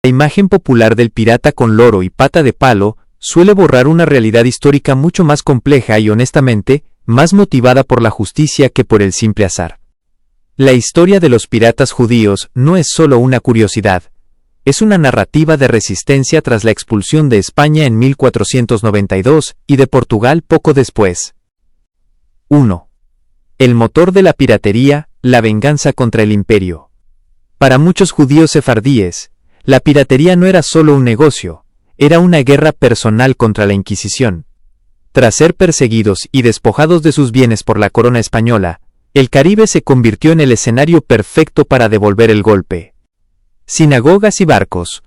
La imagen popular del pirata con loro y pata de palo suele borrar una realidad histórica mucho más compleja y honestamente, más motivada por la justicia que por el simple azar. La historia de los piratas judíos no es solo una curiosidad, es una narrativa de resistencia tras la expulsión de España en 1492 y de Portugal poco después. 1. El motor de la piratería, la venganza contra el imperio. Para muchos judíos sefardíes, la piratería no era solo un negocio, era una guerra personal contra la Inquisición. Tras ser perseguidos y despojados de sus bienes por la corona española, el Caribe se convirtió en el escenario perfecto para devolver el golpe. Sinagogas y barcos.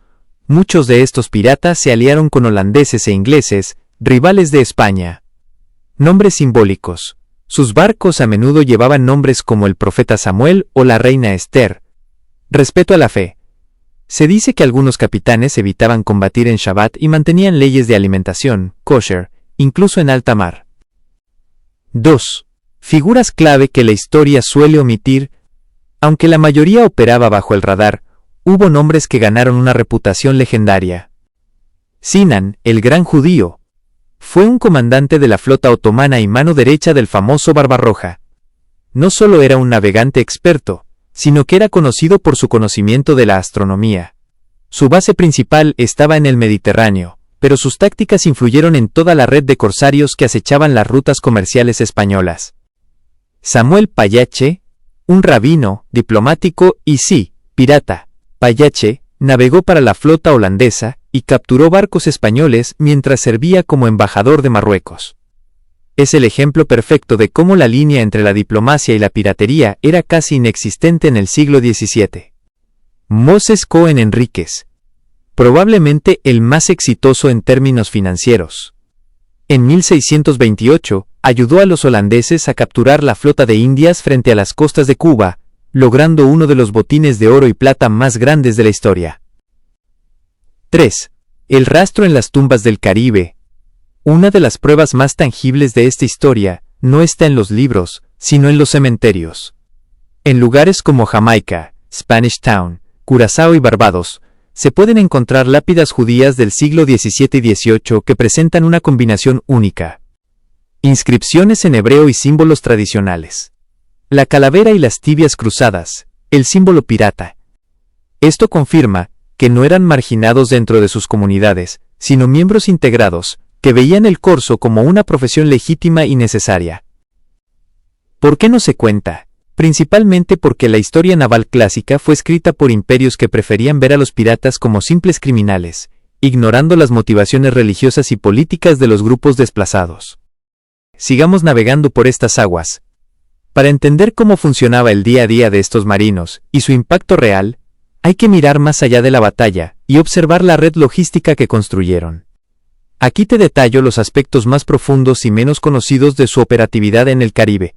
Muchos de estos piratas se aliaron con holandeses e ingleses, rivales de España. Nombres simbólicos. Sus barcos a menudo llevaban nombres como el profeta Samuel o la reina Esther. Respeto a la fe. Se dice que algunos capitanes evitaban combatir en Shabbat y mantenían leyes de alimentación, kosher, incluso en alta mar. 2. Figuras clave que la historia suele omitir. Aunque la mayoría operaba bajo el radar, hubo nombres que ganaron una reputación legendaria. Sinan, el gran judío, fue un comandante de la flota otomana y mano derecha del famoso Barbarroja. No solo era un navegante experto, sino que era conocido por su conocimiento de la astronomía. Su base principal estaba en el Mediterráneo, pero sus tácticas influyeron en toda la red de corsarios que acechaban las rutas comerciales españolas. Samuel Pallache, un rabino, diplomático y sí, pirata. Pallache navegó para la flota holandesa y capturó barcos españoles mientras servía como embajador de Marruecos. Es el ejemplo perfecto de cómo la línea entre la diplomacia y la piratería era casi inexistente en el siglo XVII. Moses Cohen Enríquez, probablemente el más exitoso en términos financieros. En 1628, ayudó a los holandeses a capturar la flota de Indias frente a las costas de Cuba, logrando uno de los botines de oro y plata más grandes de la historia. 3. El rastro en las tumbas del Caribe. Una de las pruebas más tangibles de esta historia no está en los libros, sino en los cementerios. En lugares como Jamaica, Spanish Town, Curazao y Barbados, se pueden encontrar lápidas judías del siglo XVII y XVIII que presentan una combinación única. Inscripciones en hebreo y símbolos tradicionales. La calavera y las tibias cruzadas, el símbolo pirata. Esto confirma que no eran marginados dentro de sus comunidades, sino miembros integrados, que veían el corso como una profesión legítima y necesaria. ¿Por qué no se cuenta? Principalmente porque la historia naval clásica fue escrita por imperios que preferían ver a los piratas como simples criminales, ignorando las motivaciones religiosas y políticas de los grupos desplazados. Sigamos navegando por estas aguas. Para entender cómo funcionaba el día a día de estos marinos y su impacto real, hay que mirar más allá de la batalla y observar la red logística que construyeron. Aquí te detallo los aspectos más profundos y menos conocidos de su operatividad en el Caribe.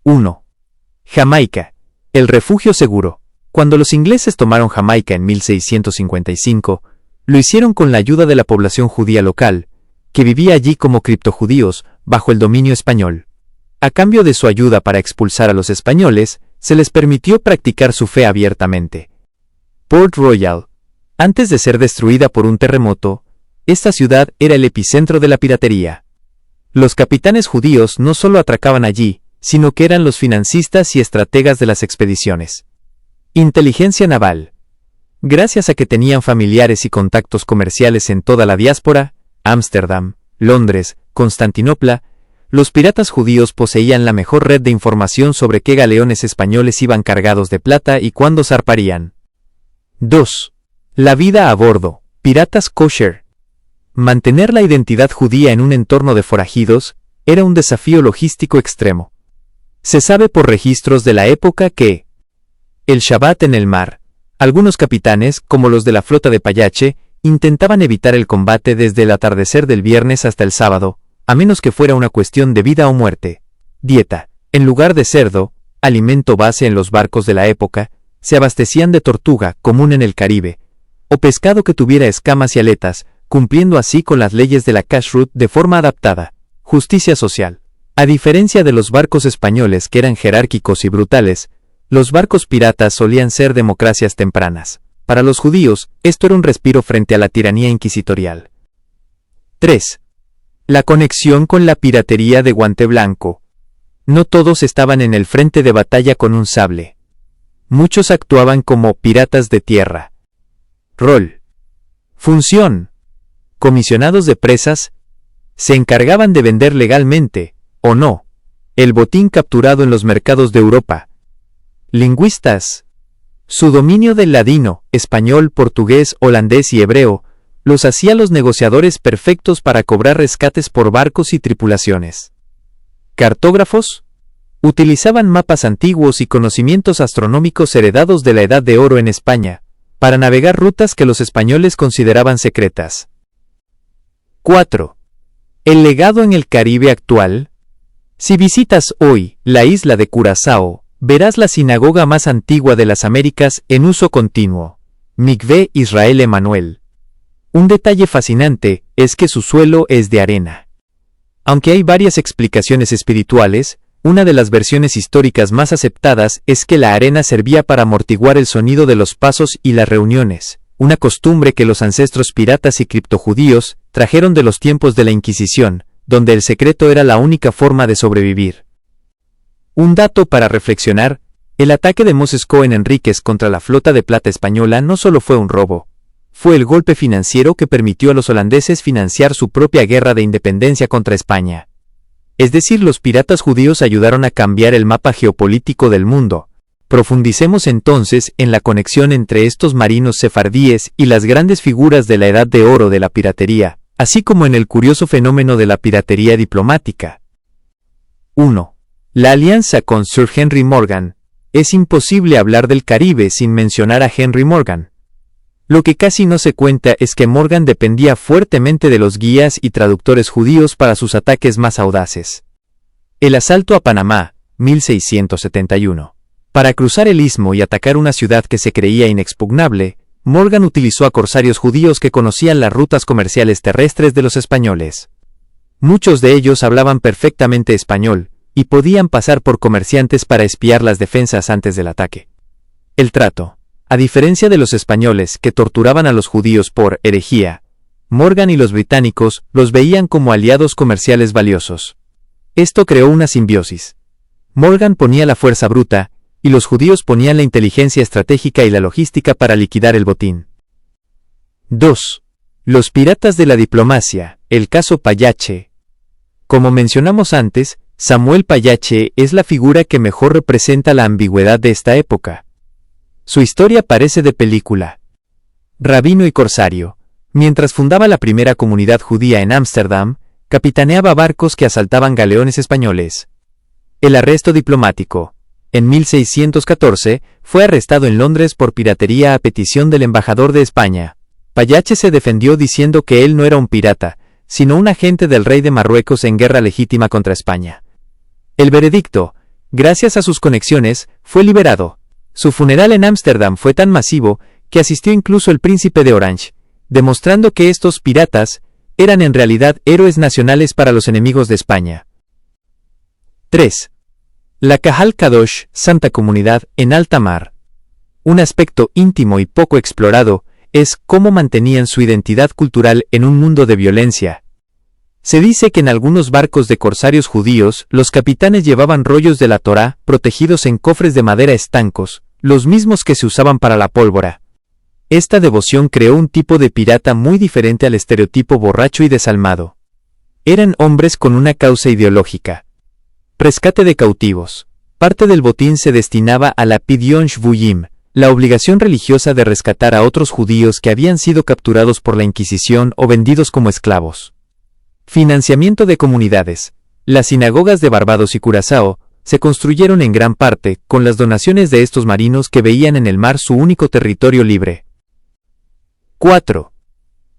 1. Jamaica, el refugio seguro. Cuando los ingleses tomaron Jamaica en 1655, lo hicieron con la ayuda de la población judía local, que vivía allí como criptojudíos, bajo el dominio español. A cambio de su ayuda para expulsar a los españoles, se les permitió practicar su fe abiertamente. Port Royal. Antes de ser destruida por un terremoto, esta ciudad era el epicentro de la piratería. Los capitanes judíos no solo atracaban allí, sino que eran los financistas y estrategas de las expediciones. Inteligencia naval. Gracias a que tenían familiares y contactos comerciales en toda la diáspora, Ámsterdam, Londres, Constantinopla, los piratas judíos poseían la mejor red de información sobre qué galeones españoles iban cargados de plata y cuándo zarparían. 2. La vida a bordo. Piratas kosher. Mantener la identidad judía en un entorno de forajidos era un desafío logístico extremo. Se sabe por registros de la época que el Shabbat en el mar. Algunos capitanes, como los de la flota de Pallache, intentaban evitar el combate desde el atardecer del viernes hasta el sábado, a menos que fuera una cuestión de vida o muerte. Dieta. En lugar de cerdo, alimento base en los barcos de la época, se abastecían de tortuga, común en el Caribe, o pescado que tuviera escamas y aletas, cumpliendo así con las leyes de la kashrut de forma adaptada. Justicia social. A diferencia de los barcos españoles que eran jerárquicos y brutales, los barcos piratas solían ser democracias tempranas. Para los judíos, esto era un respiro frente a la tiranía inquisitorial. 3. La conexión con la piratería de guante blanco. No todos estaban en el frente de batalla con un sable. Muchos actuaban como piratas de tierra. Rol. Función. Comisionados de presas, se encargaban de vender legalmente, o no, el botín capturado en los mercados de Europa. Lingüistas. Su dominio del ladino, español, portugués, holandés y hebreo, los hacía los negociadores perfectos para cobrar rescates por barcos y tripulaciones. Cartógrafos. Utilizaban mapas antiguos y conocimientos astronómicos heredados de la Edad de Oro en España, para navegar rutas que los españoles consideraban secretas. 4. El legado en el Caribe actual. Si visitas hoy la isla de Curazao, verás la sinagoga más antigua de las Américas en uso continuo, Mikvé Israel Emanuel. Un detalle fascinante es que su suelo es de arena. Aunque hay varias explicaciones espirituales, una de las versiones históricas más aceptadas es que la arena servía para amortiguar el sonido de los pasos y las reuniones, una costumbre que los ancestros piratas y criptojudíos trajeron de los tiempos de la Inquisición, donde el secreto era la única forma de sobrevivir. Un dato para reflexionar: el ataque de Moses Cohen Enríquez contra la flota de plata española no solo fue un robo, fue el golpe financiero que permitió a los holandeses financiar su propia guerra de independencia contra España. Es decir, los piratas judíos ayudaron a cambiar el mapa geopolítico del mundo. Profundicemos entonces en la conexión entre estos marinos sefardíes y las grandes figuras de la Edad de Oro de la piratería, así como en el curioso fenómeno de la piratería diplomática. 1. La alianza con Sir Henry Morgan. Es imposible hablar del Caribe sin mencionar a Henry Morgan. Lo que casi no se cuenta es que Morgan dependía fuertemente de los guías y traductores judíos para sus ataques más audaces. El asalto a Panamá, 1671. Para cruzar el istmo y atacar una ciudad que se creía inexpugnable, Morgan utilizó a corsarios judíos que conocían las rutas comerciales terrestres de los españoles. Muchos de ellos hablaban perfectamente español, y podían pasar por comerciantes para espiar las defensas antes del ataque. El trato. A diferencia de los españoles que torturaban a los judíos por herejía, Morgan y los británicos los veían como aliados comerciales valiosos. Esto creó una simbiosis. Morgan ponía la fuerza bruta, y los judíos ponían la inteligencia estratégica y la logística para liquidar el botín. 2. Los piratas de la diplomacia, el caso Pallache. Como mencionamos antes, Samuel Pallache es la figura que mejor representa la ambigüedad de esta época. Su historia parece de película. Rabino y corsario, mientras fundaba la primera comunidad judía en Ámsterdam, capitaneaba barcos que asaltaban galeones españoles. El arresto diplomático. En 1614, fue arrestado en Londres por piratería a petición del embajador de España. Pallache se defendió diciendo que él no era un pirata, sino un agente del rey de Marruecos en guerra legítima contra España. El veredicto, gracias a sus conexiones, fue liberado. Su funeral en Ámsterdam fue tan masivo que asistió incluso el príncipe de Orange, demostrando que estos piratas eran en realidad héroes nacionales para los enemigos de España. 3. La Kahal Kadosh, Santa Comunidad, en alta mar. Un aspecto íntimo y poco explorado es cómo mantenían su identidad cultural en un mundo de violencia. Se dice que en algunos barcos de corsarios judíos, los capitanes llevaban rollos de la Torá protegidos en cofres de madera estancos, los mismos que se usaban para la pólvora. Esta devoción creó un tipo de pirata muy diferente al estereotipo borracho y desalmado. Eran hombres con una causa ideológica. Rescate de cautivos. Parte del botín se destinaba a la Pidyon Shvuyim, la obligación religiosa de rescatar a otros judíos que habían sido capturados por la Inquisición o vendidos como esclavos. Financiamiento de comunidades. Las sinagogas de Barbados y Curazao se construyeron en gran parte con las donaciones de estos marinos que veían en el mar su único territorio libre. 4.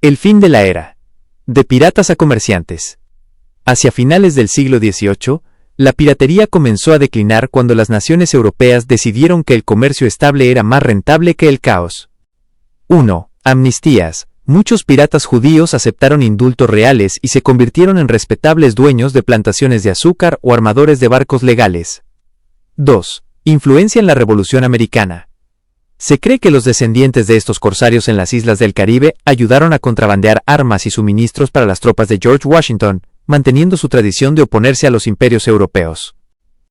El fin de la era. De piratas a comerciantes. Hacia finales del siglo XVIII, la piratería comenzó a declinar cuando las naciones europeas decidieron que el comercio estable era más rentable que el caos. 1. Amnistías. Muchos piratas judíos aceptaron indultos reales y se convirtieron en respetables dueños de plantaciones de azúcar o armadores de barcos legales. 2. Influencia en la Revolución Americana. Se cree que los descendientes de estos corsarios en las islas del Caribe ayudaron a contrabandear armas y suministros para las tropas de George Washington, manteniendo su tradición de oponerse a los imperios europeos.